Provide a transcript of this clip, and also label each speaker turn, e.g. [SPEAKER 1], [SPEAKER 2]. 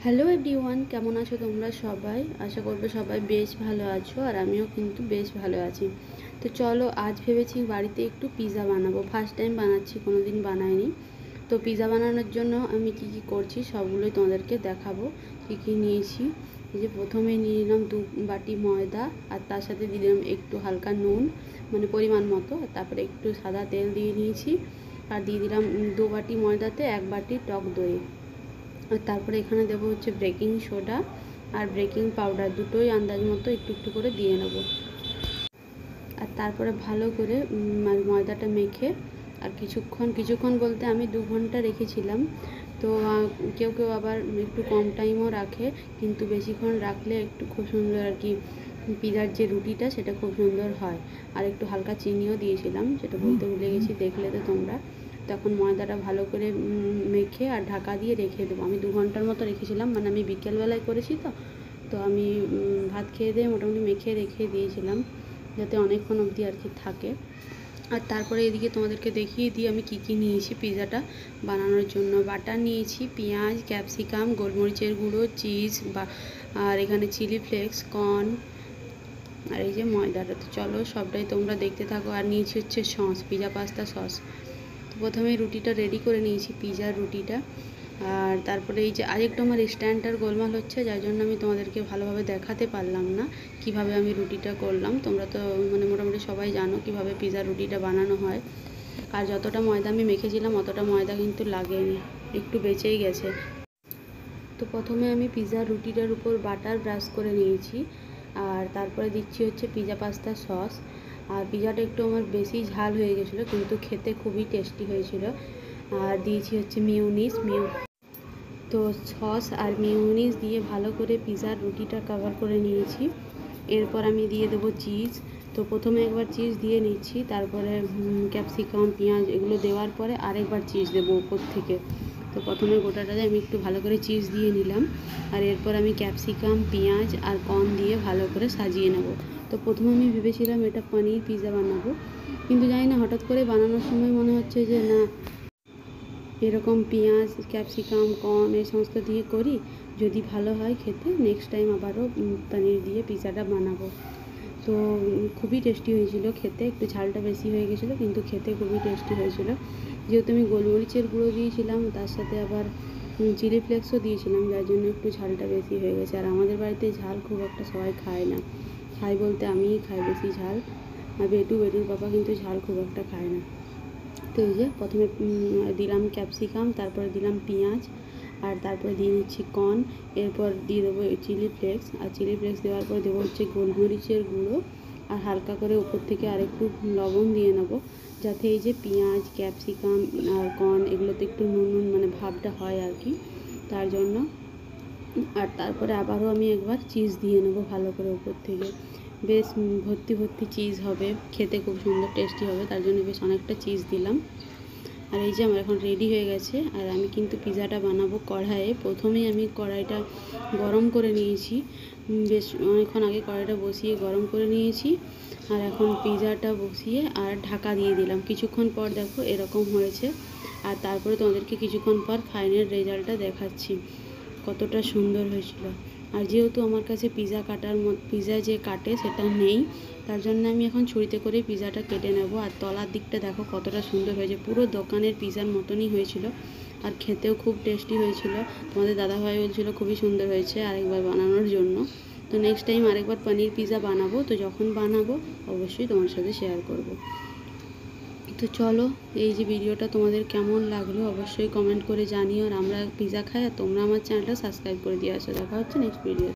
[SPEAKER 1] Hello everyone, কেমন আছো তোমরা সবাই? আশা করবো সবাই বেশ ভালো আছো, আর আমিও কিন্তু বেশ ভালো আছি। তো চলো, আজ ভেবেছি বাড়িতে একটু পিৎজা বানাবো। ফার্স্ট টাইম বানাচ্ছি, কোনো দিন বানাইনি। তো পিৎজা বানানোর জন্য আমি কি কি করছি সবগুলোই তোমাদেরকে দেখাবো। কি কি নিয়েছি, এই যে প্রথমে নিয়ে নিলাম 2 বাটি ময়দা, আর তার সাথে দিয়ে দিলাম একটু হালকা নুন, মানে পরিমাণ মতো। তারপরে একটু সাদা তেল দিয়ে নিয়েছি, আর দিয়ে দিলাম 2 বাটি ময়দাতে 1 বাটি টক দই। আর তারপরে এখানে দেবো হচ্ছে বেকিং সোডা আর বেকিং পাউডার, দুটোই আন্দাজ মতো একটু একটু করে দিয়ে নেব। আর তারপরে ভালো করে ময়দাটা মেখে আর কিছুক্ষণ বলতে আমি 2 ঘন্টা রেখেছিলাম। তো কেউ কেউ আবার একটু কম টাইমও রাখে, কিন্তু বেশিক্ষণ রাখলে একটু খুব সুন্দর আর কি পিৎজার যে রুটিটা সেটা খুব সুন্দর হয়। আর একটু হালকা চিনিও দিয়েছিলাম, সেটা বলতে ভুলে গেছি, দেখলে তো তোমরা। তখন ময়দাটা ভালো করে মেখে আর ঢাকা দিয়ে রেখে দেবো। আমি 2 ঘন্টার মতো রেখেছিলাম, মানে আমি বিকেলবেলায় করেছি। তো আমি ভাত খেয়ে দিয়ে মোটামুটি মেখে রেখে দিয়েছিলাম, যাতে অনেকক্ষণ অবধি আর কি থাকে। আর তারপরে এদিকে তোমাদেরকে দেখিয়ে দিই আমি কি কি নিয়েছি পিৎজাটা বানানোর জন্য। বাটার নিয়েছি, পেঁয়াজ, ক্যাপসিকাম, গোলমরিচের গুঁড়ো, চিজ আর এখানে চিলি ফ্লেক্স, কর্ন, আর এই যে ময়দাটা। তো চলো সবটাই তোমরা দেখতে থাকো। আর নিয়েছি হচ্ছে সস, পিৎজা পাস্তা সস। তো প্রথমে রুটিটা রেডি করে নিয়েছি, পিৎজার রুটিটা। আর তারপরে এই যে আরেকটু আমার স্ট্যান্ডটার গোলমাল হচ্ছে, যার জন্য আমি তোমাদেরকে ভালোভাবে দেখাতে পারলাম না কিভাবে আমি রুটিটা করলাম। তোমরা তো মানে মোটামুটি সবাই জানো কিভাবে পিৎজার রুটিটা বানানো হয়। আর যতটা ময়দা আমি মেখেছিলাম অতটা ময়দা কিন্তু লাগেনি, একটু বেঁচেই গেছে। তো প্রথমে আমি পিৎজার রুটিটার উপর বাটার ব্রাশ করে নিয়েছি, আর তারপরে দিচ্ছি হচ্ছে পিৎজা পাস্তা সস। আর পিৎজাটা একটু আমার বেশি ঝাল হয়ে গেছিলো, কিন্তু খেতে খুবই টেস্টি হয়েছিল। আর দিয়েছি হচ্ছে মিউনিস। তো সস আর মিউনিস দিয়ে ভালো করে পিৎজার রুটিটা কভার করে নিয়েছি। এরপর আমি দিয়ে দেবো চিজ। তো প্রথমে একবার চিজ দিয়ে নিচ্ছি, তারপরে ক্যাপসিকাম, পেঁয়াজ এগুলো দেওয়ার পরে আরেকবার চিজ দেবো উপর থেকে। তো প্রথমে গোটাটাতে আমি একটু ভালো করে চিজ দিয়ে নিলাম, আর এরপর আমি ক্যাপসিকাম, পেঁয়াজ আর কর্ন দিয়ে ভালো করে সাজিয়ে নেব। তো প্রথমে আমি ভেবেছিলাম এটা পনির পিৎজা বানাবো, কিন্তু জানি না হঠাৎ করে বানানোর সময় মনে হচ্ছে যে না, এরকম পেঁয়াজ, ক্যাপসিকাম, কর্ন এই সমস্ত দিয়ে করি, যদি ভালো হয় খেতে নেক্সট টাইম আবারও পনির দিয়ে পিৎজাটা বানাবো। তো খুবই টেস্টি হয়েছিল খেতে। একটু ঝালটা বেশি হয়ে গেছিলো, কিন্তু খেতে খুবই টেস্টি হয়েছিল। যেহেতু আমি গোলমরিচের গুঁড়ো দিয়েছিলাম, তার সাথে আবার চিলি ফ্লেক্সও দিয়েছিলাম, যার জন্য একটু ঝালটা বেশি হয়ে গেছে। আর আমাদের বাড়িতে ঝাল খুব একটা সবাই খায় না, খাই বলতে আমিই খাই বেশি ঝাল, আর বেটুর পাপা কিন্তু ঝাল খুব একটা খায় না। তো এই যে প্রথমে দিলাম ক্যাপসিকাম, তারপরে দিলাম পেঁয়াজ, আর তারপরে দিয়ে নিচ্ছি কর্ন। এরপর দিয়ে দেবো চিলি ফ্লেক্স, আর চিলি ফ্লেক্স দেওয়ার পর দেবো হচ্ছে গোলমরিচের গুঁড়ো, আর হালকা করে উপর থেকে আরেকটু লবণ দিয়ে নেবো, যাতে এই যে পেঁয়াজ, ক্যাপসিকাম আর কর্ন এগুলোতে একটু নুন মানে ভাবটা হয় আর কি, তার জন্য। আর তারপরে আবারও আমি একবার চিজ দিয়ে নেবো ভালো করে উপর থেকে। বেশ ভর্তি চিজ হবে, খেতে খুব সুন্দর টেস্টি হবে, তার জন্য বেশ অনেকটা চিজ দিলাম। আর এই যে আমার এখন রেডি হয়ে গেছে। আর আমি কিন্তু পিৎজাটা বানাবো কড়াইয়ে। প্রথমেই আমি কড়াইটা গরম করে নিয়েছি, বেশ অনেকক্ষণ আগে কড়াইটা বসিয়ে গরম করে নিয়েছি। আর এখন পিৎজাটা বসিয়ে আর ঢাকা দিয়ে দিলাম। কিছুক্ষণ পর দেখো এরকম হয়েছে। আর তারপরে তোমাদেরকে কিছুক্ষণ পর ফাইনাল রেজাল্টটা দেখাচ্ছি কতটা সুন্দর হয়েছিল। আর যেহেতু আমার কাছে পিৎজা যে কাটে সেটা নেই, তার জন্য আমি এখন ছুরিতে করেই পিৎজাটা কেটে নেব। আর তলার দিকটা দেখো কতটা সুন্দর হয়েছে, পুরো দোকানের পিৎজার মতনই হয়েছিল, আর খেতেও খুব টেস্টি হয়েছিল। তোমাদের দাদাভাই বলছিল খুবই সুন্দর হয়েছে আরেকবার বানানোর জন্য। তো নেক্সট টাইম আরেকবার পনির পিৎজা বানাবো, তো যখন বানাবো অবশ্যই তোমার সাথে শেয়ার করব। তো চলো, এই যে ভিডিওটা তোমাদের কেমন লাগলো অবশ্যই কমেন্ট করে জানিও। আর আমরা পিৎজা খাই, আর তোমরা আমার চ্যানেলটা সাবস্ক্রাইব করে দিয়ে আসো। দেখা হচ্ছে নেক্সট ভিডিও।